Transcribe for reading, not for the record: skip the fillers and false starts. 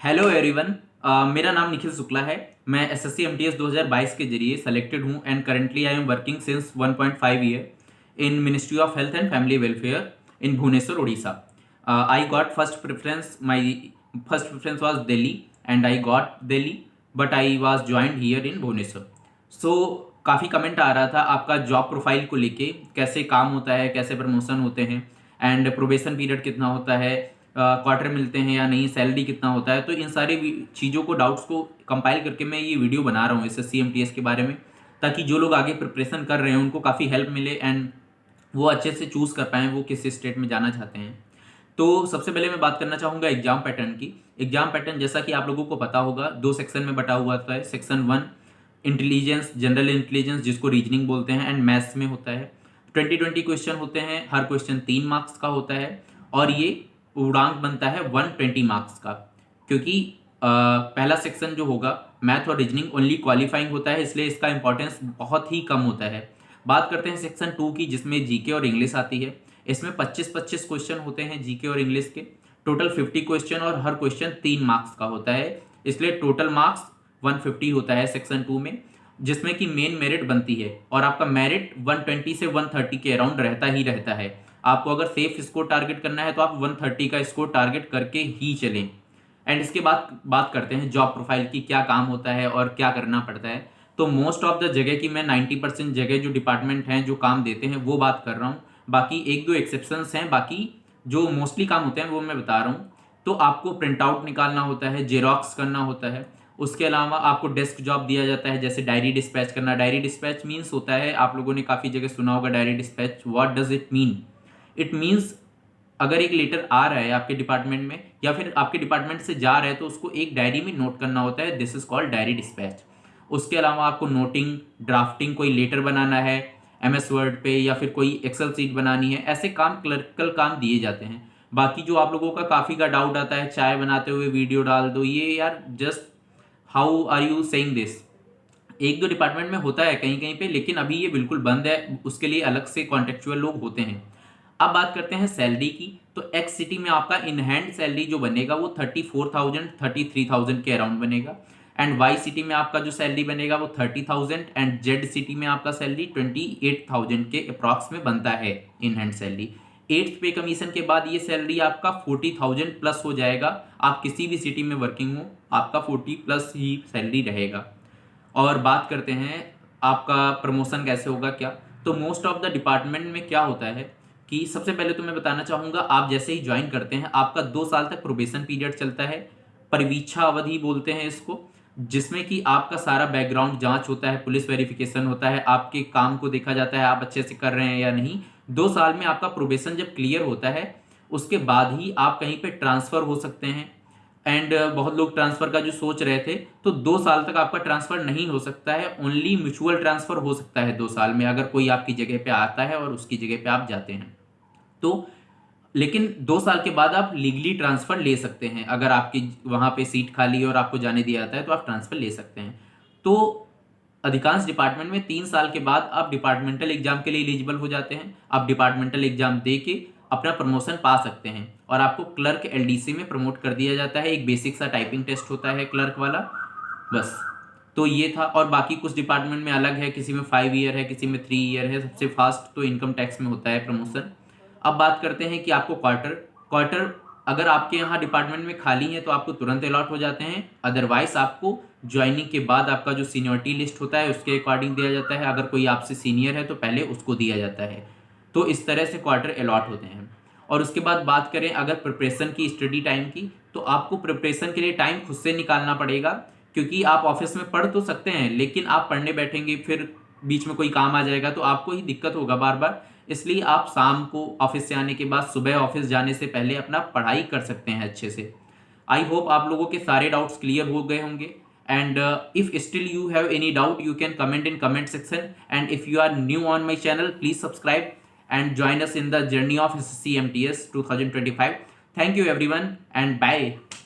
Hello everyone. मेरा नाम निखिल शुक्ला है। मैं एसएससी एमटीएस 2022 के जरिए सेलेक्टेड हूँ and currently I am working since 1.5 year in ministry of health and family welfare in Bhubaneswar, Orissa. I got first preference, my first preference was Delhi and I got Delhi, but I was joined here in Bhubaneswar. So काफ़ी comment आ रहा था आपका job profile को लेके, कैसे काम होता है, कैसे प्रमोशन होते हैं एंड प्रोबेशन पीरियड कितना होता है, क्वार्टर मिलते हैं या नहीं, सैलरी कितना होता है। तो इन सारी चीज़ों को, डाउट्स को कंपाइल करके मैं ये वीडियो बना रहा हूँ एसएससी एमटीएस के बारे में, ताकि जो लोग आगे प्रिपरेशन कर रहे हैं उनको काफ़ी हेल्प मिले एंड वो अच्छे से चूज़ कर पाएँ वो किस स्टेट में जाना चाहते हैं। तो सबसे पहले मैं बात करना चाहूँगा एग्जाम पैटर्न की। एग्जाम पैटर्न जैसा कि आप लोगों को पता होगा 2 सेक्शन में बटा हुआ होता है। सेक्शन 1 इंटेलिजेंस, जनरल इंटेलिजेंस जिसको रीजनिंग बोलते हैं एंड मैथ्स में होता है। 20-20 क्वेश्चन होते हैं, हर क्वेश्चन 3 मार्क्स का होता है और ये पूर्णांक बनता है 120 मार्क्स का। क्योंकि पहला सेक्शन जो होगा मैथ और रीजनिंग ओनली क्वालिफाइंग होता है, इसलिए इसका इंपॉर्टेंस बहुत ही कम होता है। बात करते हैं सेक्शन 2 की, जिसमें जीके और इंग्लिश आती है। इसमें 25-25 क्वेश्चन होते हैं जीके और इंग्लिश के, टोटल 50 क्वेश्चन और हर क्वेश्चन 3 मार्क्स का होता है, इसलिए टोटल मार्क्स 150 होता है सेक्शन 2 में, जिसमें कि मेन मेरिट बनती है और आपका मेरिट 120 से 130 के अराउंड रहता ही रहता है। आपको अगर सेफ स्कोर टारगेट करना है तो आप 130 का स्कोर टारगेट करके ही चलें। एंड इसके बाद बात करते हैं जॉब प्रोफाइल की, क्या काम होता है और क्या करना पड़ता है। तो मोस्ट ऑफ द जगह की मैं 90% जगह जो डिपार्टमेंट हैं जो काम देते हैं वो बात कर रहा हूँ, बाकी 1-2 एक्सेप्शंस हैं, बाकी जो मोस्टली काम होते हैं वो मैं बता रहा हूँ। तो आपको प्रिंट आउट निकालना होता है, जेरोक्स करना होता है। उसके अलावा आपको डेस्क जॉब दिया जाता है, जैसे डायरी डिस्पैच करना। डायरी डिस्पैच मीन्स होता है, आप लोगों ने काफ़ी जगह सुना होगा diary dispatch. What does it mean? It means अगर एक लेटर आ रहा है आपके डिपार्टमेंट में या फिर आपके डिपार्टमेंट से जा रहा है तो उसको एक डायरी में नोट करना होता है, this is called diary dispatch. उसके अलावा आपको नोटिंग, ड्राफ्टिंग, कोई लेटर बनाना है एमएस वर्ड पे या फिर कोई एक्सेल सीट बनानी है, ऐसे काम क्लर्कल काम दिए जाते हैं। बाकी जो आप लोगों का काफ़ी का डाउट आता है, चाय बनाते हुए वीडियो डाल दो, ये यार just how are you saying this? 1-2 department में होता है कहीं कहीं पे, लेकिन अभी ये बिल्कुल बंद है, उसके लिए अलग से कॉन्टेक्चुअल लोग होते हैं। अब बात करते हैं सैलरी की। तो एक्स सिटी में आपका इन हैंड सैलरी जो बनेगा वो 34,000 33,000 के अराउंड बनेगा एंड वाई सिटी में आपका जो सैलरी बनेगा वो 30,000 एंड जेड सिटी में आपका सैलरी 28,000 के अप्रॉक्स में बनता है इन हैंड सैलरी। 8th पे कमीशन के बाद ये सैलरी आपका 40,000 प्लस हो जाएगा। आप किसी भी सिटी में वर्किंग हो आपका 40 प्लस ही सैलरी रहेगा। और बात करते हैं आपका प्रमोशन कैसे होगा क्या। तो मोस्ट ऑफ द डिपार्टमेंट में क्या होता है कि सबसे पहले तो मैं बताना चाहूँगा, आप जैसे ही ज्वाइन करते हैं आपका 2 साल तक प्रोबेशन पीरियड चलता है, परिवीक्षा अवधि बोलते हैं इसको, जिसमें कि आपका सारा बैकग्राउंड जांच होता है, पुलिस वेरिफिकेशन होता है, आपके काम को देखा जाता है आप अच्छे से कर रहे हैं या नहीं। 2 साल में आपका प्रोबेशन जब क्लियर होता है उसके बाद ही आप कहीं पे ट्रांसफ़र हो सकते हैं। एंड बहुत लोग ट्रांसफ़र का जो सोच रहे थे, तो 2 साल तक आपका ट्रांसफ़र नहीं हो सकता है, ओनली म्यूचुअल ट्रांसफ़र हो सकता है 2 साल में, अगर कोई आपकी जगह पे आता है और उसकी जगह पे आप जाते हैं तो। लेकिन 2 साल के बाद आप लीगली ट्रांसफ़र ले सकते हैं, अगर आपकी वहाँ पे सीट खाली है और आपको जाने दिया जाता है तो आप ट्रांसफ़र ले सकते हैं। तो अधिकांश डिपार्टमेंट में 3 साल के बाद आप डिपार्टमेंटल एग्जाम के लिए एलिजिबल हो जाते हैं। आप डिपार्टमेंटल एग्जाम दे के अपना प्रमोशन पा सकते हैं और आपको क्लर्क एलडीसी में प्रमोट कर दिया जाता है। एक बेसिक सा टाइपिंग टेस्ट होता है क्लर्क वाला, बस। तो ये था। और बाकी कुछ डिपार्टमेंट में अलग है, किसी में 5 ईयर है, किसी में 3 ईयर है। सबसे फास्ट तो इनकम टैक्स में होता है प्रमोशन। अब बात करते हैं कि आपको क्वार्टर अगर आपके यहाँ डिपार्टमेंट में खाली है तो आपको तुरंत अलॉट हो जाते हैं, अदरवाइज आपको ज्वाइनिंग के बाद आपका जो सीनियरिटी लिस्ट होता है उसके अकॉर्डिंग दिया जाता है। अगर कोई आपसे सीनियर है तो पहले उसको दिया जाता है। तो इस तरह से क्वार्टर अलॉट होते हैं। और उसके बाद बात करें अगर प्रिपरेशन की, स्टडी टाइम की, तो आपको प्रिपरेशन के लिए टाइम खुद से निकालना पड़ेगा, क्योंकि आप ऑफिस में पढ़ तो सकते हैं लेकिन आप पढ़ने बैठेंगे फिर बीच में कोई काम आ जाएगा तो आपको ही दिक्कत होगा बार बार। इसलिए आप शाम को ऑफिस से आने के बाद सुबह ऑफिस जाने से पहले अपना पढ़ाई कर सकते हैं अच्छे से। आई होप आप लोगों के सारे डाउट्स क्लियर हो गए होंगे। And if still you have any doubt you can comment in comment section, and if you are new on my channel please subscribe and join us in the journey of SSC MTS 2025. Thank you everyone and bye.